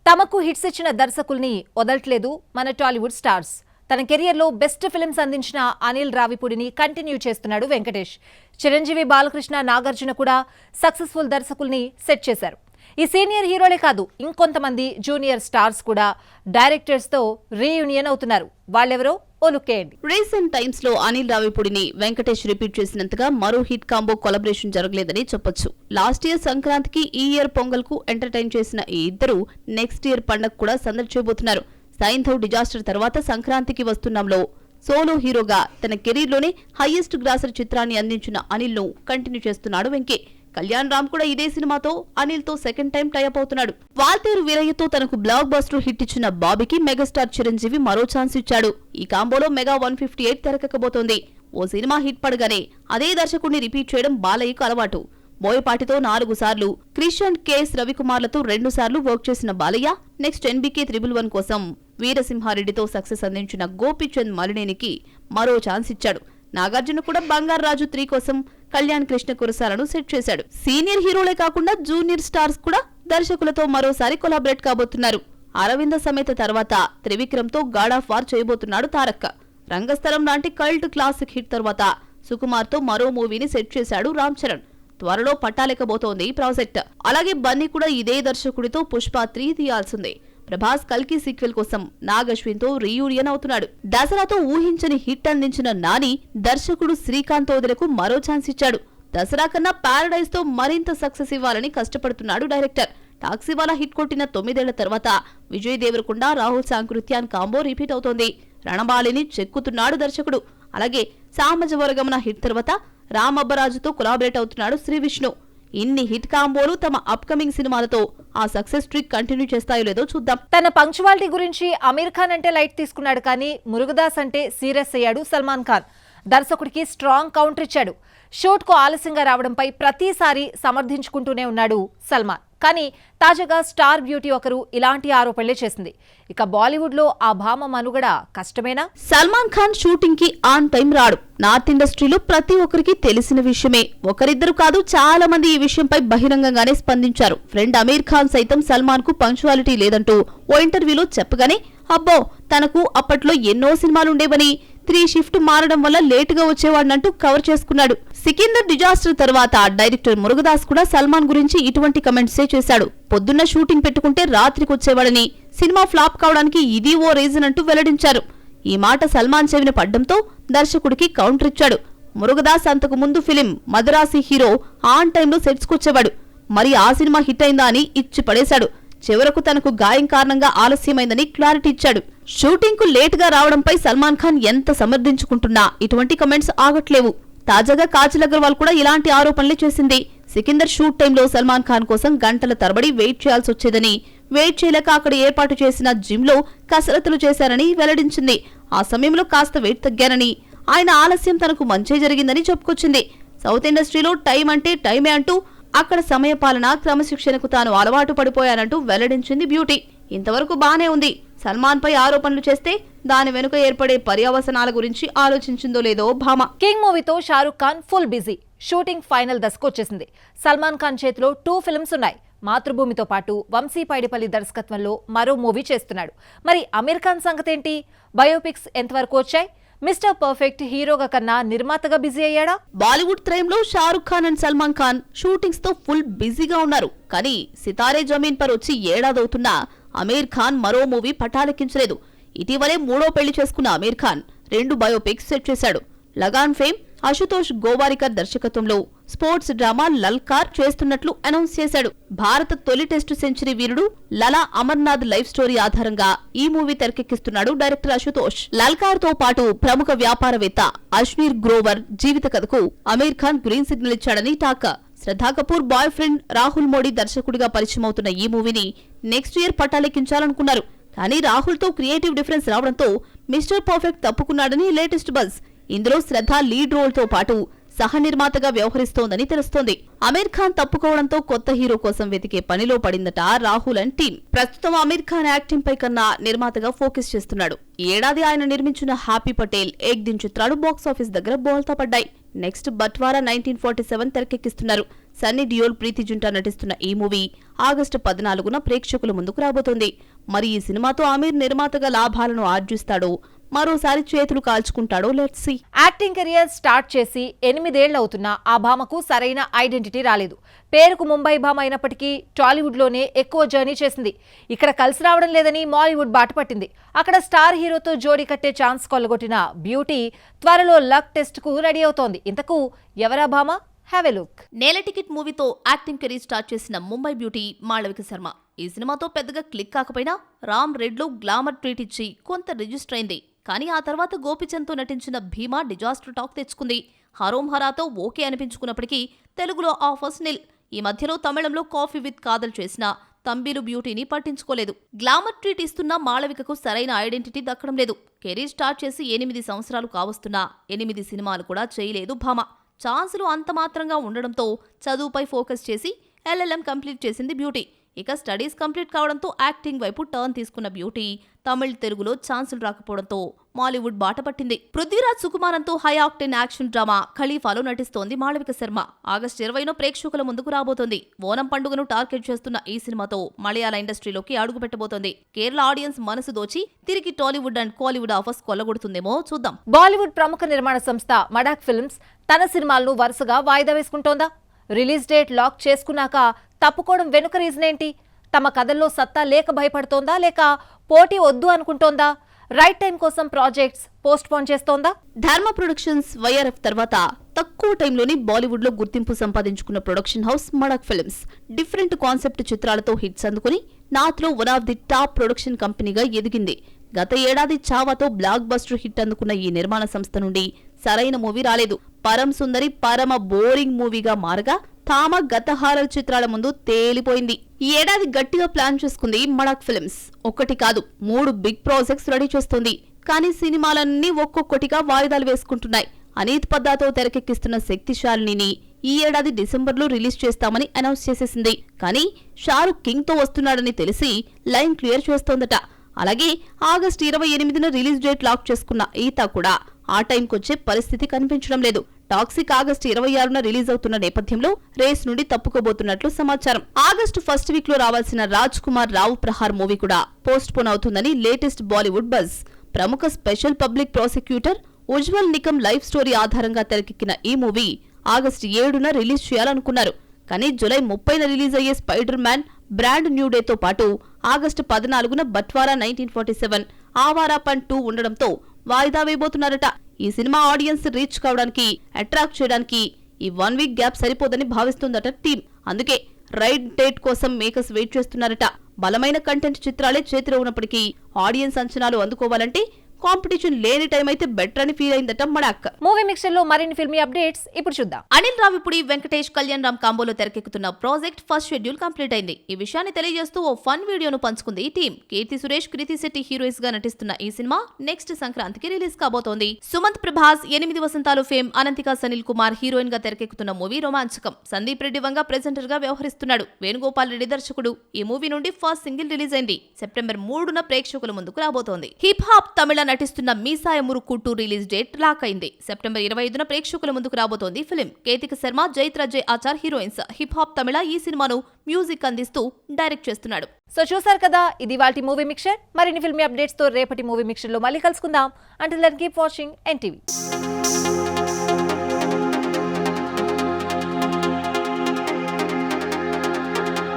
తమకు హిట్స్ ఇచ్చిన దర్శకుల్ని వదలట్లేదు మన టాలీవుడ్ స్టార్స్. తన కెరియర్లో బెస్ట్ ఫిల్మ్స్ అందించిన అనిల్ రావిపూడిని కంటిన్యూ చేస్తున్నాడు వెంకటేష్. చిరంజీవి, బాలకృష్ణ, నాగార్జున కూడా సక్సెస్ఫుల్ దర్శకుల్ని సెట్ చేశారు. ఈ సీనియర్ హీరోలే కాదు, ఇంకొంతమంది జూనియర్ స్టార్స్ కూడా డైరెక్టర్స్ తో రీయూనియన్ అవుతున్నారు. వాళ్ళెవరో ఓ లుక్కేయండి. రీసెంట్ టైమ్స్ లో అనిల్ రావిపూడిని వెంకటేష్ రిపీట్ చేసినంతగా మరో హిట్ కాంబో కొలబరేషన్ జరగలేదని చెప్పొచ్చు. లాస్ట్ ఇయర్ సంక్రాంతికి, ఈ ఇయర్ పొంగల్ కు ఎంటర్టైన్ చేసిన ఈ ఇద్దరు నెక్స్ట్ ఇయర్ పండగ కూడా సందడి చేయబోతున్నారు. సైంధవ్ డిజాస్టర్ తర్వాత సంక్రాంతికి వస్తున్నాంలో సోలో హీరోగా తన కెరీర్ లోనే హైయెస్ట్ గ్రాసర్ చిత్రాన్ని అందించిన అనిల్ ను కంటిన్యూ చేస్తున్నాడు వెంకీ. కళ్యాణ్ రామ్ కూడా ఇదే సినిమాతో అనిల్ తో సెకండ్ టైం టైఅప్ అవుతున్నాడు. వాల్తేరు వీరయ్యతో తనకు బ్లాక్ బస్టర్ హిట్ ఇచ్చిన బాబీకి మెగాస్టార్ చిరంజీవి మరో ఛాన్స్ ఇచ్చాడు. ఈ కాంబోలో మెగా 158 తెరకెక్కబోతోంది. ఓ సినిమా హిట్ పడగానే అదే దర్శకుడిని రిపీట్ చేయడం బాలయ్యకు అలవాటు. బోయపాటితో 4 సార్లు, క్రిష్ అండ్ కేఎస్ రవికుమార్లతో 2 సార్లు వర్క్ చేసిన బాలయ్య నెక్స్ట్ NBK 111 కోసం వీరసింహారెడ్డితో సక్సెస్ అందించిన గోపీచంద్ మలినేనికి మరో ఛాన్స్ ఇచ్చాడు. నాగార్జున కూడా బంగారు రాజు 3 కోసం కళ్యాణ్ కృష్ణ కురసాలను సెట్ చేశాడు. సీనియర్ హీరోలే కాకుండా జూనియర్ స్టార్స్ కూడా దర్శకులతో మరోసారి కొలాబరేట్ కాబోతున్నారు. అరవింద సమేత తర్వాత త్రివిక్రమ్ తో గాడ్ ఆఫ్ వార్ చేయబోతున్నాడు తారక్. రంగస్థలం లాంటి కల్ట్ క్లాసిక్ హిట్ తర్వాత సుకుమార్ తో మరో మూవీని సెట్ చేశాడు రామ్ చరణ్. త్వరలో పట్టాలెక్కబోతోంది ఈ ప్రాజెక్ట్. అలాగే బన్నీ కూడా ఇదే దర్శకుడితో పుష్ప 3 తీయాల్సిందే. ప్రభాస్ కల్కి సీక్వెల్ కోసం నాగ్ అశ్విన్ తో రీయూనియన్ అవుతున్నాడు. దసరాతో ఊహించని హిట్ అందించిన నాని దర్శకుడు శ్రీకాంత్ ఓదెలకు మరో ఛాన్స్ ఇచ్చాడు. దసరా కన్నా పారడైజ్ తో మరింత సక్సెస్ ఇవ్వాలని కష్టపడుతున్నాడు డైరెక్టర్. టాక్సీవాలా హిట్ కొట్టిన 9 ఏళ్ల తర్వాత విజయ్ దేవరకొండ, రాహుల్ సాంకృత్యాన్ కాంబో రిపీట్ అవుతోంది. రణబాలిని చెక్కుతున్నాడు దర్శకుడు. అలాగే సామాజ వర్గమన హిట్ తర్వాత రామ్ అబ్బరాజుతో కొలాబరేట్ అవుతున్నాడు శ్రీ విష్ణు. ఇన్ని హిట్ కాంబోలు తమ అప్కమింగ్ సినిమాలతో ఆ సక్సెస్ ట్రిక్ కంటిన్యూ చేస్తాయో లేదో చూద్దాం. తన పంక్చువాలిటీ గురించి అమీర్ ఖాన్ అంటే లైట్ తీసుకున్నాడు, కానీ మురుగదాస్ అంటే సీరియస్ అయ్యాడు సల్మాన్ ఖాన్. దర్శకుడికి స్ట్రాంగ్ కౌంటర్ ఇచ్చాడు. షూట్ కు ఆలస్యంగా రావడంపై ప్రతిసారి సమర్థించుకుంటూనే ఉన్నాడు సల్మాన్. కానీ తాజాగా స్టార్ బ్యూటీ ఒకరు ఇలాంటి ఆరోపణలే చేసింది. ఇక బాలీవుడ్ లో ఆ భామ మనుగడ కష్టమేనా? సల్మాన్ ఖాన్ షూటింగ్ కి ఆన్ టైం రాడు. నార్త్ ఇండస్ట్రీలో ప్రతి ఒక్కరికి తెలిసిన విషయమే. ఒకరిద్దరు కాదు, చాలా మంది ఈ విషయంపై బహిరంగంగానే స్పందించారు. ఫ్రెండ్ అమీర్ ఖాన్ సైతం సల్మాన్ కు పంక్చువాలిటీ లేదంటూ ఓ ఇంటర్వ్యూలో చెప్పగానే అబ్బో తనకు అప్పట్లో ఎన్నో సినిమాలుండేవని, 3 షిఫ్ట్ మారడం వల్ల లేటుగా వచ్చేవాడినంటూ కవర్ చేసుకున్నాడు. సికిందర్ డిజాస్టర్ తర్వాత డైరెక్టర్ మురుగదాస్ కూడా సల్మాన్ గురించి ఇటువంటి కమెంట్సే చేశాడు. పొద్దున్న షూటింగ్ పెట్టుకుంటే రాత్రికి వచ్చేవాడని, సినిమా ఫ్లాప్ కావడానికి ఇది ఓ రీజన్ అంటూ వెల్లడించారు. ఈ మాట సల్మాన్ చెవిన పడ్డంతో దర్శకుడికి కౌంటర్ ఇచ్చాడు. మురుగదాస్ అంతకు ముందు ఫిలిం మదరాసి హీరో ఆన్ టైంలో సెట్స్ కొచ్చేవాడు. మరి ఆ సినిమా హిట్ అయిందా అని ఇచ్చి పడేశాడు. చివరకు తనకు గాయం కారణంగా ఆలస్యమైందని క్లారిటీ ఇచ్చాడు. షూటింగ్ కు లేట్ గా రావడంపై సల్మాన్ ఖాన్ ఎంత సమర్థించుకుంటున్నా ఇటువంటి కమెంట్స్ ఆగట్లేవు. తాజాగా కాజల్ అగర్వాల్ కూడా ఇలాంటి ఆరోపణలే చేసింది. సికిందర్ షూట్ టైంలో సల్మాన్ ఖాన్ కోసం గంటల తరబడి వెయిట్ చేయాల్సి వచ్చేదని, వెయిట్ చేయలేక అక్కడ ఏర్పాటు చేసిన జిమ్ లో కసరత్తులు చేశారని వెల్లడించింది. ఆ సమయంలో కాస్త వెయిట్ తగ్గానని, ఆయన ఆలస్యం తనకు మంచే జరిగిందని చెప్పుకొచ్చింది. సౌత్ ఇండస్ట్రీలో టైం అంటే టైమే అంటూ అక్కడ సమయపాలన, క్రమశిక్షణకు తాను అలవాటు పడిపోయానంటూ వెల్లడించింది బ్యూటీ. ఇంతవరకు బానే ఉంది. సల్మాన్ పై ఆరోపణలు చేస్తే దాని వెనుక ఏర్పడే పర్యవసనాల గురించి ఆలోచించిందో లేదో భామ. కింగ్ మూవీతో Shahrukh Khan full busy. Shooting final దశకు వచ్చేసింది. సల్మాన్ ఖాన్ చేతిలో 2 ఫిల్మ్స్ ఉన్నాయి. మాతృభూమితో పాటు వంశీ పైడిపల్లి దర్శకత్వంలో మరో మూవీ చేస్తున్నాడు. మరి అమీర్ ఖాన్ సంగతేంటి? బయోపిక్స్ ఎంతవరకు వచ్చాయి? మిస్టర్ పర్ఫెక్ట్ హీరోగా కన్నా నిర్మాతగా బిజీ అయ్యాడా? బాలీవుడ్ త్రయంలో షారుఖ్ ఖాన్ అండ్ సల్మాన్ ఖాన్ షూటింగ్స్ తో ఫుల్ బిజీగా ఉన్నారు. కానీ సితారే జమీన్ పర్ వచ్చి ఏడాదవుతున్నా అమీర్ ఖాన్ మరో మూవీ పటాలెక్కించలేదు. ఇటీవలే 3వ పెళ్లి చేసుకున్న అమీర్ ఖాన్ 2 బయోపిక్స్ సెట్ చేశాడు. లగాన్ ఫేమ్ అశుతోష్ గోవారికర్ దర్శకత్వంలో స్పోర్ట్స్ డ్రామా లల్కార్ చేస్తున్నట్లు అనౌన్స్ చేశాడు. భారత తొలి టెస్టు సెంచరీ వీరుడు లలా అమర్నాథ్ లైఫ్ స్టోరీ ఆధారంగా ఈ మూవీ తెరకెక్కిస్తున్నాడు డైరెక్టర్ అశుతోష్. లల్కార్ తో పాటు ప్రముఖ వ్యాపారవేత్త అశ్నీర్ గ్రోవర్ జీవిత కథకు అమీర్ ఖాన్ గ్రీన్ సిగ్నల్ ఇచ్చాడని టాక్. శ్రద్ధా కపూర్ బాయ్ ఫ్రెండ్ రాహుల్ మోడీ దర్శకుడిగా పరిచయం అవుతున్న ఈ మూవీని నెక్స్ట్ ఇయర్ పట్టాలెక్కించాలనుకున్నారు. కానీ రాహుల్ తో క్రియేటివ్ డిఫరెన్స్ రావడంతో మిస్టర్ పర్ఫెక్ట్ తప్పుకున్నాడని లేటెస్ట్ బజ్. ఇందులో శ్రద్ధ లీడ్ రోల్ తో పాటు సహ నిర్మాతగా వ్యవహరిస్తోందని తెలుస్తోంది. అమీర్ ఖాన్ తప్పుకోవడంతో కొత్త హీరో కోసం వెతికే పనిలో పడిందట రాహుల్ అండ్ టీమ్. ప్రస్తుతం అమీర్ ఖాన్ యాక్టింగ్ పై కన్నా నిర్మాతగా ఫోకస్ చేస్తున్నాడు. ఈ ఏడాది ఆయన నిర్మించిన హ్యాపీ పటేల్, ఏక్ దిన్ చిత్రాలు బాక్సాఫీస్ దగ్గర బోల్తా పడ్డాయి. నెక్స్ట్ బట్వారా 1947 తెరకెక్కిస్తున్నారు. సన్నీ డియోల్, ప్రీతి జుంటా నటిస్తున్న ఈ మూవీ ఆగస్టు 14న ప్రేక్షకుల ముందుకు రాబోతోంది. మరి ఈ సినిమాతో ఆమీర్ నిర్మాతగా లాభాలను ఆర్జిస్తాడో, మరోసారి చేతులు కాల్చుకుంటాడో let's see. Acting career start చేసి 8 ఏళ్లు అవుతున్నా ఆ భామకు సరైన ఐడెంటిటీ రాలేదు. పేరుకు ముంబై భామ అయినప్పటికీ టాలీవుడ్లోనే ఎక్కువ జర్నీ చేసింది. ఇక్కడ కలిసి రావడం లేదని మాలీవుడ్ బాట పట్టింది. అక్కడ స్టార్ హీరోతో జోడీ కట్టే ఛాన్స్ కొల్లగొట్టిన బ్యూటీ త్వరలో లక్ టెస్ట్కు రెడీ అవుతోంది. ఇంతకు ఎవరా భామ? Have a look. నేల టికెట్ మూవీతో యాక్టింగ్ కెరీర్ స్టార్ట్ చేసిన ముంబై బ్యూటీ మాళవిక శర్మ ఈ సినిమాతో పెద్దగా క్లిక్ కాకపోయినా రామ్ రెడ్లో గ్లామర్ ట్రీట్ ఇచ్చి కొంత రిజిస్టర్ అయింది. కానీ ఆ తర్వాత గోపిచంద్తో నటించిన భీమా డిజాస్టర్ టాక్ తెచ్చుకుంది. హరోం హరాతో ఓకే అనిపించుకున్నప్పటికీ తెలుగులో ఆఫర్స్ నిల్. ఈ మధ్యలో తమిళంలో కాఫీ విత్ కాదల్ చేసిన తంబిలు బ్యూటీని పట్టించుకోలేదు. గ్లామర్ ట్రీట్ ఇస్తున్న మాళవికకు సరైన ఐడెంటిటీ దక్కడం లేదు. కెరీర్ స్టార్ట్ చేసి 8 సంవత్సరాలు కావస్తున్నా 8 సినిమాలు కూడా చేయలేదు భామ. ఛాన్సులు అంతమాత్రంగా ఉండడంతో చదువుపై ఫోకస్ చేసి LLM కంప్లీట్ చేసింది బ్యూటీ. ఇక స్టడీస్ కంప్లీట్ కావడంతో యాక్టింగ్ వైపు టర్న్ తీసుకున్న బ్యూటీ తమిళ్, తెలుగులో ఛాన్సులు రాకపోవడంతో మాలీవుడ్ బాట పట్టింది. పృథ్వీరాజ్ సుకుమారంతో హై ఆక్టెన్ యాక్షన్ డ్రామా ఖలీఫాలో నటిస్తోంది మాళవిక శర్మ. ఆగస్టు 20న ప్రేక్షకుల ముందుకు రాబోతోంది. ఓనం పండుగను టార్గెట్ చేస్తున్న ఈ సినిమాతో మలయాళ ఇండస్ట్రీలోకి అడుగుపెట్టబోతోంది. కేరళ ఆడియన్స్ మనసు దోచి తిరిగి టాలీవుడ్ అండ్ కాలీవుడ్ ఆఫర్స్ కొల్లగొడుతుందేమో చూద్దాం. బాలీవుడ్ ప్రముఖ నిర్మాణ సంస్థ మడాక్ ఫిల్మ్స్ తన సినిమాలను వరుసగా వాయిదా వేసుకుంటోందా? రిలీజ్ డేట్ లాక్ చేసుకున్నాక తప్పుకోవడం వెనుక రీజన్ ఏంటి? తమ కథల్లో సత్తా లేక భయపడుతోందా, లేక పోటీ వద్దు అనుకుంటోందా? రైట్ టైం కోసం ప్రాజెక్ట్స్ పోస్ట్ పోన్ చేస్తోందా? ధర్మ ప్రొడక్షన్స్ YRF తర్వాత తక్కువ టైంలోని బాలీవుడ్ లో గుర్తింపు సంపాదించుకున్న production house Maddock Films different concept చిత్రాలతో హిట్స్ అందుకుని నార్త్ లో one of the top production కంపెనీగా ఎదిగింది. గత ఏడాది చావాతో బ్లాక్ బస్టర్ హిట్ అందుకున్న ఈ నిర్మాణ సంస్థ నుండి సరైన మూవీ రాలేదు. పరం సుందరి పరమ బోరింగ్ మూవీగా మారగా తామ గత హారర్ చిత్రాల ముందు తేలిపోయింది. ఈ ఏడాది గట్టిగా ప్లాన్ చేసుకుంది మడాక్ ఫిల్మ్స్. ఒకటి కాదు 3 బిగ్ ప్రాజెక్ట్స్ రెడీ చేస్తోంది. కానీ సినిమాలన్నీ ఒక్కొక్కటిగా వాయిదాలు వేసుకుంటున్నాయి. అనీత్ పద్దాతో తెరకెక్కిస్తున్న శక్తిశాలిని ఈ ఏడాది డిసెంబర్లో రిలీజ్ చేస్తామని అనౌన్స్ చేసేసింది. కానీ షారుఖ్ కింగ్ తో వస్తున్నాడని తెలిసి లైన్ క్లియర్ చేస్తోందట. అలాగే ఆగస్టు 28న రిలీజ్ డేట్ లాక్ చేసుకున్న ఈత కూడా ఆ టైంకొచ్చే పరిస్థితి కనిపించడం లేదు. టాక్సిక్ ఆగస్టు 26న రిలీజ్ అవుతున్న నేపథ్యంలో రేస్ నుండి తప్పుకోబోతున్నట్లు సమాచారం. ఆగస్టు ఫస్ట్ వీక్ లో రావాల్సిన రాజ్ కుమార్ రావు ప్రహార్ మూవీ కూడా పోస్ట్ పోన్ అవుతుందని లేటెస్ట్ బాలీవుడ్ బజ్. ప్రముఖ special public prosecutor Ujjwal Nikam life story ఆధారంగా తెరకెక్కిన ఈ మూవీ ఆగస్టు 7న రిలీజ్ చేయాలనుకున్నారు. కానీ జూలై 30న రిలీజ్ అయ్యే స్పైడర్ మ్యాన్ బ్రాండ్ న్యూ డేతో పాటు ఆగస్టు 14న బట్వారా 1947 ఆవారాపన్ 2 ఉండడంతో వాయిదా వేయబోతున్నారట. ఈ సినిమా ఆడియన్స్ రీచ్ కావడానికి, అట్రాక్ట్ చేయడానికి ఈ 1 వీక్ గ్యాప్ సరిపోదని భావిస్తుందట టీం. అందుకే రైట్ డేట్ కోసం మేకర్స్ వెయిట్ చేస్తున్నారట. బలమైన కంటెంట్ చిత్రాలే చేతిలో ఉన్నప్పటికీ ఆడియన్స్ అంచనాలు అందుకోవాలంటే కాంపిటీషన్ లేని టైం అయితే బెటర్ అని ఫీల్ అయిందట మడాక్. మూవీ మిక్సర్ లో మరిన్ని ఫిల్మీ అప్డేట్స్ ఇప్పుడు చూద్దాం. అనిల్ రావిపూడి, వెంకటేష్, కళ్యాణ్ రామ్ కాంబోలో తెరకెక్కుతున్న ప్రాజెక్ట్ ఫస్ట్ షెడ్యూల్ కంప్లీట్ అయింది. ఈ విషయాన్ని తెలియజేస్తూ ఓ ఫన్ వీడియోను పంచుకుంది ఈ టీం. కీర్తి సురేష్, కృతి శెట్టి హీరోయిన్స్ గా నటిస్తున్న ఈ సినిమా నెక్స్ట్ సంక్రాంతికి రిలీజ్ కాబోతోంది. సుమంత్ ప్రభాస్, 8 వసంతాలు ఫేమ్ అనంతిక సనిల్ కుమార్ హీరోయిన్ గా తెరకెక్కుతున్న మూవీ రోమాంచకం. సందీప్ రెడ్డి వంగ ప్రెజెంటర్ గా వ్యవహరిస్తున్నాడు. వేణుగోపాల్ రెడ్డి దర్శకుడు. ఈ మూవీ నుండి ఫస్ట్ సింగిల్ రిలీజ్ అయింది. సెప్టెంబర్ 3న ప్రేక్షకుల ముందుకు రాబోతోంది. హిప్ హాప్ తమిళ నటిస్తున్న మీసాయ మురుక్కు 2 రిలీజ్ డేట్ లాక్ అయింది. సెప్టెంబర్ 25న ప్రేక్షకుల ముందుకు రాబోతోంది ఫిలిం. కేతిక శర్మ, జైత్ర జై ఆచార్ హీరోయిన్స్. హిప్ హాప్ తమిళ ఈ సినిమాను మ్యూజిక్ అందిస్తూ డైరెక్ట్ చేస్తున్నాడు. సో చూసారు కదా, ఇది వాటి మూవీ మిక్సర్. మరిన్ని ఫిల్మీ అప్డేట్స్ తో రేపటి మూవీ మిక్సర్ లో మళ్ళీ కలుసుకుందాం. Until then keep watching NTV.